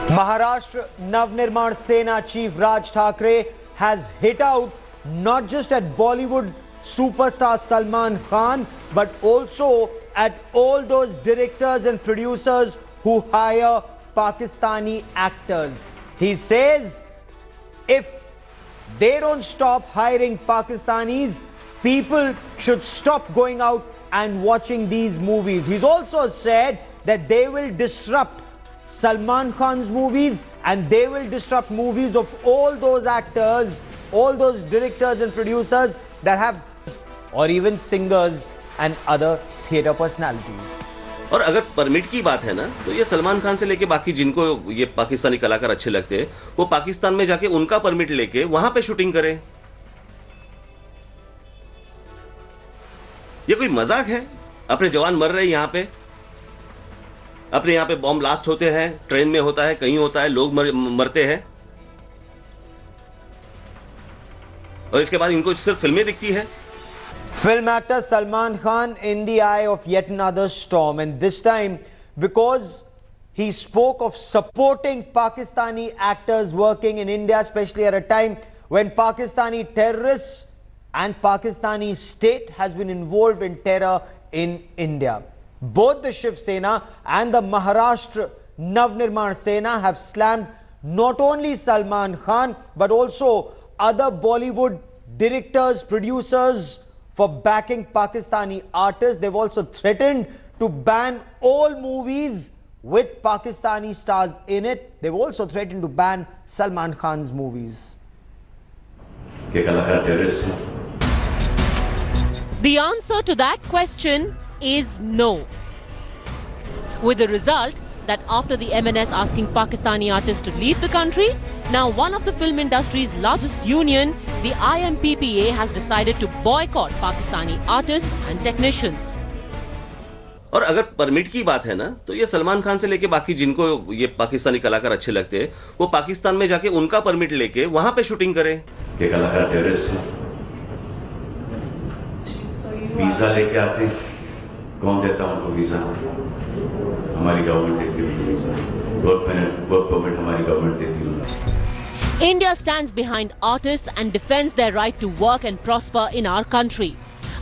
Maharashtra Navnirman Sena Chief Raj Thackeray has hit out not just at Bollywood superstar Salman Khan but also at all those directors and producers who hire Pakistani actors. He says if they don't stop hiring Pakistanis, people should stop going out and watching these movies. He's also said that they will disrupt Salman Khan's movies and they will disrupt movies of all those actors, all those directors and producers that have, or even singers and other theatre personalities. और अगर permit की बात है ना, तो ये सलमान खान से लेके बाकी जिनको ये पाकिस्तानी कलाकार अच्छे लगते हैं, वो पाकिस्तान में जाके उनका परमिट लेके वहां पे शूटिंग करें। ये कोई मजाक है? अपने जवान मर रहे हैं यहाँ पे, अपने यहाँ पे बॉम्ब ब्लास्ट होते हैं, ट्रेन में होता है, कहीं होता है, लोग मरते हैं, और इसके बाद इनको सिर्फ फिल्में दिखती है। Film actor Salman Khan in the eye of yet another storm, and this time because he spoke of supporting Pakistani actors working in India, especially at a time when Pakistani terrorists and Pakistani state has been involved in terror in India. Both the Shiv Sena and the Maharashtra Navnirman Sena have slammed not only Salman Khan but also other Bollywood directors, producers for backing Pakistani artists. They've also threatened to ban all movies with Pakistani stars in it. They've also threatened to ban Salman Khan's movies. The answer to that question is no. With the result that after the MNS asking Pakistani artists to leave the country, now one of the film industry's largest union, the IMPPA, has decided to boycott Pakistani artists and technicians. और अगर permit की बात है ना, तो ये सलमान खान से लेके बाकी जिनको ये पाकिस्तानी कलाकार अच्छे लगते हैं, वो पाकिस्तान में जाके उनका परमिट लेके वहां पे शूटिंग करें। ये कलाकार टेररिस्ट हैं, वीजा लेके आते हैं, कौन देता उनको वीजा? हमारी गवर्नमेंट देती है वीजा, वर्क परमिट हमारी गवर्नमेंट देती है। India stands behind artists and defends their right to work and prosper in our country.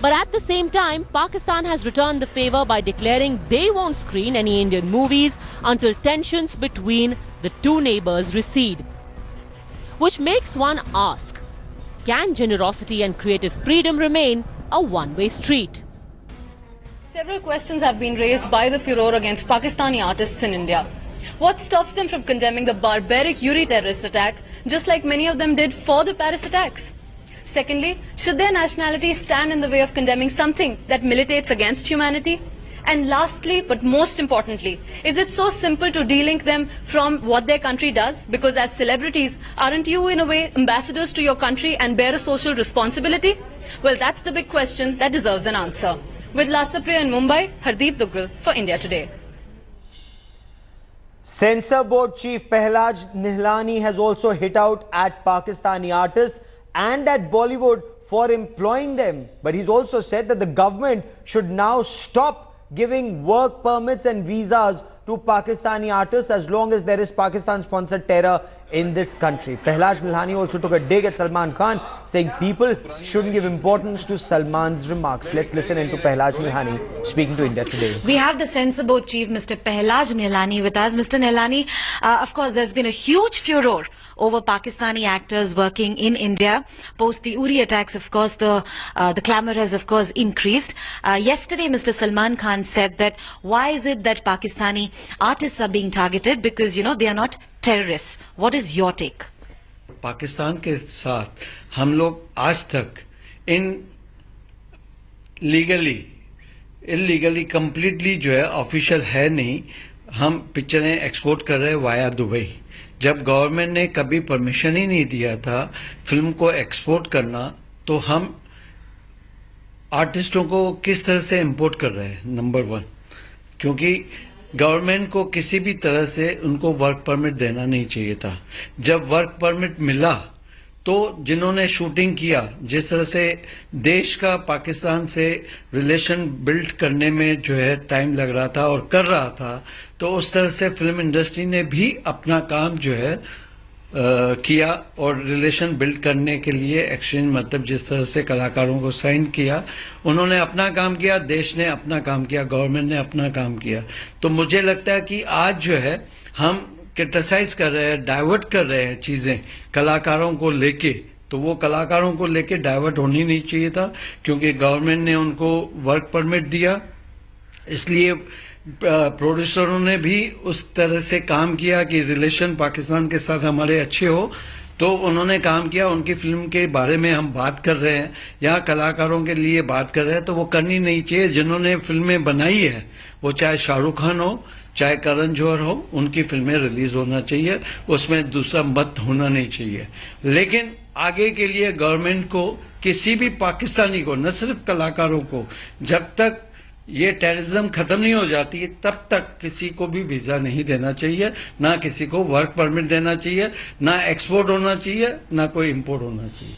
But at the same time, Pakistan has returned the favor by declaring they won't screen any Indian movies until tensions between the two neighbors recede. Which makes one ask, can generosity and creative freedom remain a one-way street? Several questions have been raised by the furor against Pakistani artists in India. What stops them from condemning the barbaric Uri terrorist attack, just like many of them did for the Paris attacks? Secondly, should their nationality stand in the way of condemning something that militates against humanity? And lastly, but most importantly, is it so simple to de-link them from what their country does? Because as celebrities, aren't you in a way ambassadors to your country and bear a social responsibility? Well, that's the big question that deserves an answer. With Lasapriya in Mumbai, Hardeep Duggal for India Today. Censor Board Chief Prahlad Nihlani has also hit out at Pakistani artists and at Bollywood for employing them. But he's also said that the government should now stop giving work permits and visas to Pakistani artists as long as there is Pakistan-sponsored terror in this country. Prahlad Nihlani also took a dig at Salman Khan, saying people shouldn't give importance to Salman's remarks. Let's listen into Prahlad Nihlani speaking to India Today. We have the Censor Board Chief, Mr. Prahlad Nihlani, with us. Mr. Nihlani, of course, there's been a huge furor over Pakistani actors working in India. Post the Uri attacks, of course, the clamour has, of course, increased. Yesterday, Mr. Salman Khan said that why is it that Pakistani artists are being targeted? Because, you know, they are not terrorists. What is your take? Pakistan के साथ हम लोग आज तक illegally completely जो है official है नहीं, हम पिक्चरें एक्सपोर्ट कर रहे हैं वाया दुबई। जब गवर्नमेंट ने कभी परमिशन ही नहीं दिया था फिल्म को एक्सपोर्ट करना, तो हम आर्टिस्टों को किस तरह से इंपोर्ट कर रहे हैं? नंबर 1, क्योंकि गवर्नमेंट को किसी भी तरह से उनको वर्क परमिट देना नहीं चाहिए था। जब वर्क परमिट मिला तो जिन्होंने शूटिंग किया, जिस तरह से देश का पाकिस्तान से रिलेशन बिल्ड करने में जो है टाइम लग रहा था और कर रहा था, तो उस तरह से फिल्म इंडस्ट्री ने भी अपना काम जो है किया और रिलेशन बिल्ड करने के लिए एक्सचेंज, मतलब जिस तरह से कलाकारों को साइन किया, उन्होंने अपना काम किया, देश ने अपना काम किया, गवर्नमेंट ने अपना काम किया। तो मुझे लगता है कि आज जो है हम क्रिटिसाइज कर रहे हैं, डाइवर्ट कर रहे हैं चीजें कलाकारों को लेके, तो वो कलाकारों को लेके डाइवर्ट होनी नहीं चाहिए था, क्योंकि गवर्नमेंट ने उनको वर्क परमिट दिया, इसलिए प्रोड्यूसरों ने भी उस तरह से काम किया कि रिलेशन पाकिस्तान के साथ हमारे अच्छे हो, तो उन्होंने काम किया। उनकी फिल्म के बारे में हम बात कर रहे हैं, यहाँ कलाकारों के लिए बात कर रहे हैं, तो वो करनी नहीं चाहिए। जिन्होंने फिल्में बनाई है, वो चाहे शाहरुख खान हो, चाहे करण जौहर हो, उनकी फिल्में रिलीज होना चाहिए, उसमें दूसरा मत होना नहीं चाहिए। लेकिन आगे के लिए गवर्नमेंट को किसी भी पाकिस्तानी को, न सिर्फ कलाकारों को, जब तक ये टेररिज्म खत्म नहीं हो जाती है तब तक किसी को भी वीजा नहीं देना चाहिए, ना किसी को वर्क परमिट देना चाहिए, ना एक्सपोर्ट होना चाहिए, ना कोई इंपोर्ट होना चाहिए।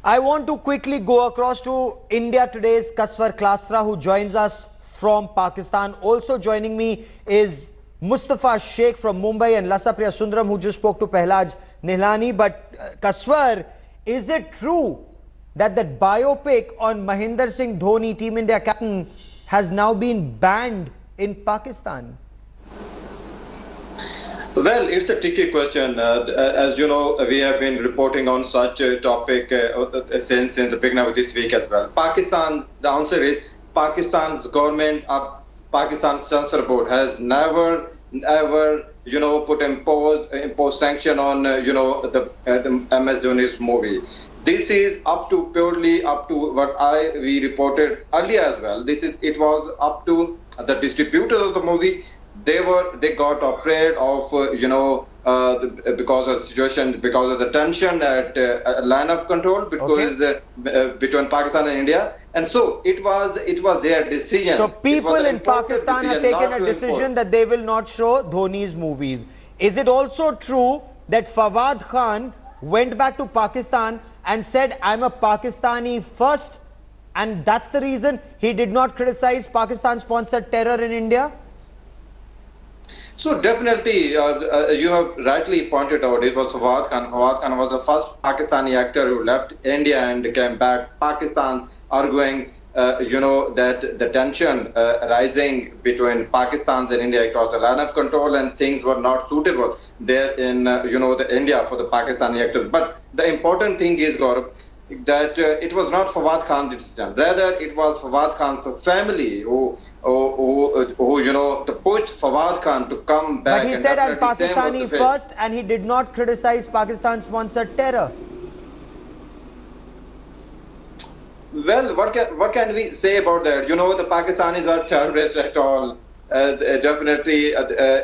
I want to quickly go across to India Today's Kaswar Klasra, who joins us from Pakistan. Also joining me is Mustafa Sheikh from Mumbai and Lasapriya Sundaram, who just spoke to Pehlaj Nihlani. But Kaswar, is it true that that biopic on Mahendra Singh Dhoni, Team India captain, has now been banned in Pakistan? Well, it's a tricky question. As you know, we have been reporting on such a topic since the beginning of this week as well. Pakistan, the answer is Pakistan's government, Pakistan censor board has never, ever, impose sanction on, the MS Dhoni's movie. This is purely up to what we reported earlier as well. It was up to the distributors of the movie. They got afraid of because of the situation, because of the tension at line of control between Pakistan and India, and so it was their decision. So people in Pakistan have taken a decision that they will not show Dhoni's movies. Is it also true that Fawad Khan went back to Pakistan and said, I'm a Pakistani first, and that's the reason he did not criticize Pakistan-sponsored terror in India? So definitely, you have rightly pointed out, it was Fawad Khan. Fawad Khan was the first Pakistani actor who left India and came back Pakistan, arguing, that the tension rising between Pakistan and India across the line of control, and things were not suitable there in, the India for the Pakistani actors. But the important thing is, Gaurav, that it was not Fawad Khan's decision. Rather, it was Fawad Khan's family who pushed Fawad Khan to come back. But he said, I'm Pakistani first, and he did not criticize Pakistan-sponsored terror. Well, what can we say about that? The Pakistanis are terrorists at all. Definitely,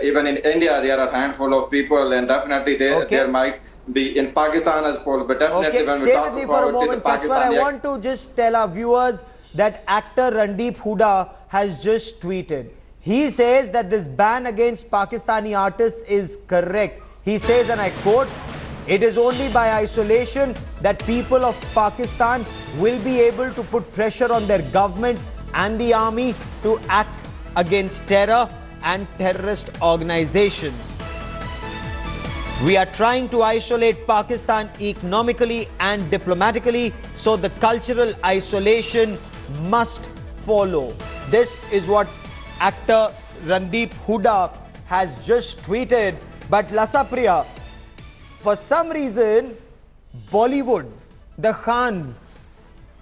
even in India, there are a handful of people, and definitely there might be in Pakistan as well. But definitely, when we stay talk with me for a moment, Kaswar. I want to just tell our viewers that actor Randeep Hooda has just tweeted. He says that this ban against Pakistani artists is correct. He says, and I quote, "It is only by isolation that people of Pakistan will be able to put pressure on their government and the army to act against terror and terrorist organizations. We are trying to isolate Pakistan economically and diplomatically, so the cultural isolation must follow." This is what actor Randeep Hooda has just tweeted. But Lasapriya, for some reason, Bollywood, the Khans,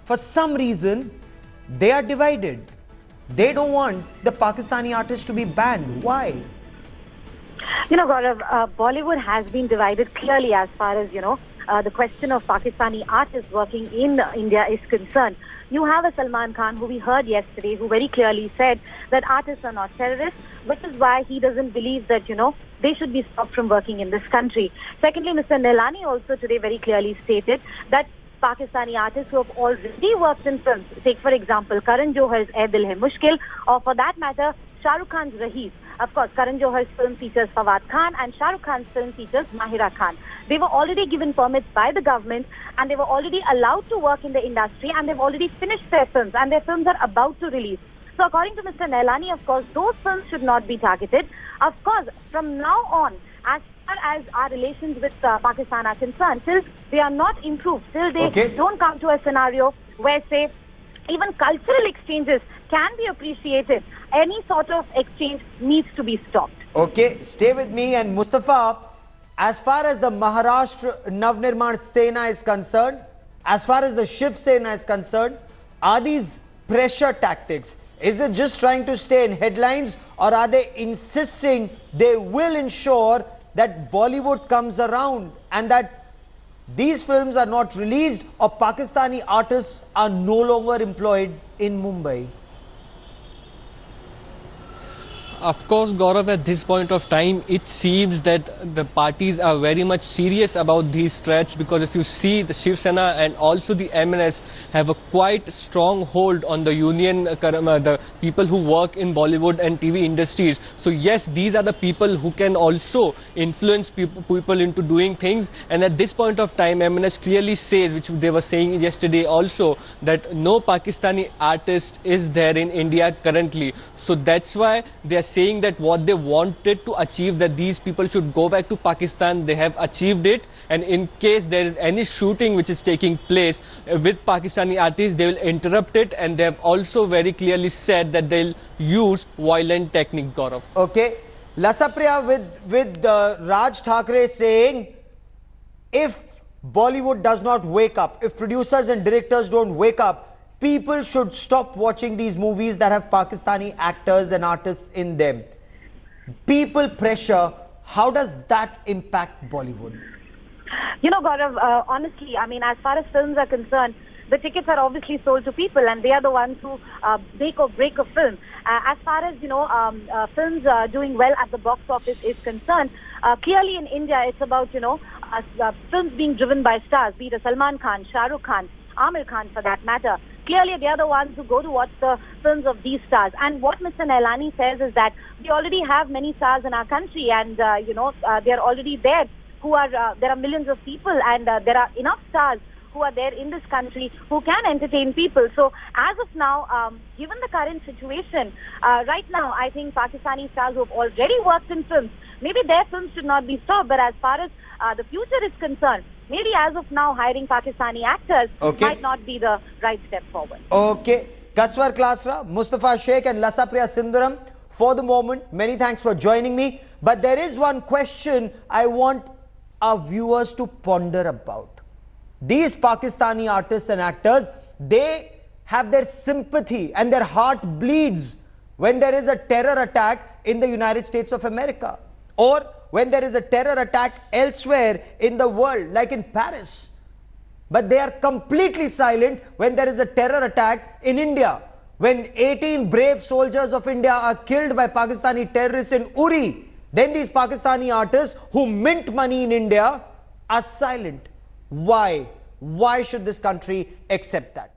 for some reason, they are divided. They don't want the Pakistani artists to be banned. Why? Gaurav, Bollywood has been divided clearly as far as, the question of Pakistani artists working in India is concerned. You have a Salman Khan, who we heard yesterday, who very clearly said that artists are not terrorists, which is why he doesn't believe that, they should be stopped from working in this country. Secondly, Mr. Nihlani also today very clearly stated that Pakistani artists who have already worked in films, take for example Karan Johar's Ae Dil Hai Mushkil, or for that matter Shah Rukh Khan's Rohith, Of course, Karan Johar's film features Fawad Khan and Shah Rukh Khan's film features Mahira Khan. They were already given permits by the government and they were already allowed to work in the industry and they've already finished their films and their films are about to release. So according to Mr. Nehlani, of course, those films should not be targeted. Of course, from now on, as far as our relations with Pakistan are concerned, till they are not improved, till they don't come to a scenario where, say, even cultural exchanges can be appreciated, any sort of exchange needs to be stopped. Okay, stay with me. And Mustafa, as far as the Maharashtra Navnirman Sena is concerned, as far as the Shiv Sena is concerned, are these pressure tactics? Is it just trying to stay in headlines, or are they insisting they will ensure that Bollywood comes around and that these films are not released or Pakistani artists are no longer employed in Mumbai? Of course, Gaurav, at this point of time, it seems that the parties are very much serious about these threats, because if you see, the Shiv Sena and also the MNS have a quite strong hold on the union, the people who work in Bollywood and TV industries. So yes, these are the people who can also influence people into doing things. And at this point of time, MNS clearly says, which they were saying yesterday also, that no Pakistani artist is there in India currently. So that's why they are saying that what they wanted to achieve, that these people should go back to Pakistan, they have achieved it. And in case there is any shooting which is taking place with Pakistani artists, they will interrupt it. And they have also very clearly said that they'll use violent technique, Gaurav. Okay. Lasapriya, with Raj Thackeray saying, if Bollywood does not wake up, if producers and directors don't wake up, people should stop watching these movies that have Pakistani actors and artists in them. People pressure, how does that impact Bollywood? You know, Gaurav, honestly, I mean, as far as films are concerned, the tickets are obviously sold to people and they are the ones who make or break a film. As far as, you know, films doing well at the box office is concerned, clearly in India, it's about, you know, films being driven by stars, be it Salman Khan, Shah Rukh Khan, Amir Khan for that matter. Clearly, they are the ones who go to watch the films of these stars. And what Mr. Nehlani says is that we already have many stars in our country and, you know, they are already there. There are millions of people and there are enough stars who are there in this country who can entertain people. So as of now, given the current situation, right now, I think Pakistani stars who have already worked in films, maybe their films should not be stopped. But as far as the future is concerned, maybe as of now, hiring Pakistani actors might not be the right step forward. Okay. Kaswar Klasra, Mustafa Sheikh and Lasapriya Sundaram, for the moment, many thanks for joining me. But there is one question I want our viewers to ponder about. These Pakistani artists and actors, they have their sympathy and their heart bleeds when there is a terror attack in the United States of America, or when there is a terror attack elsewhere in the world, like in Paris. But they are completely silent when there is a terror attack in India. When 18 brave soldiers of India are killed by Pakistani terrorists in Uri, then these Pakistani artists who mint money in India are silent. Why? Why should this country accept that?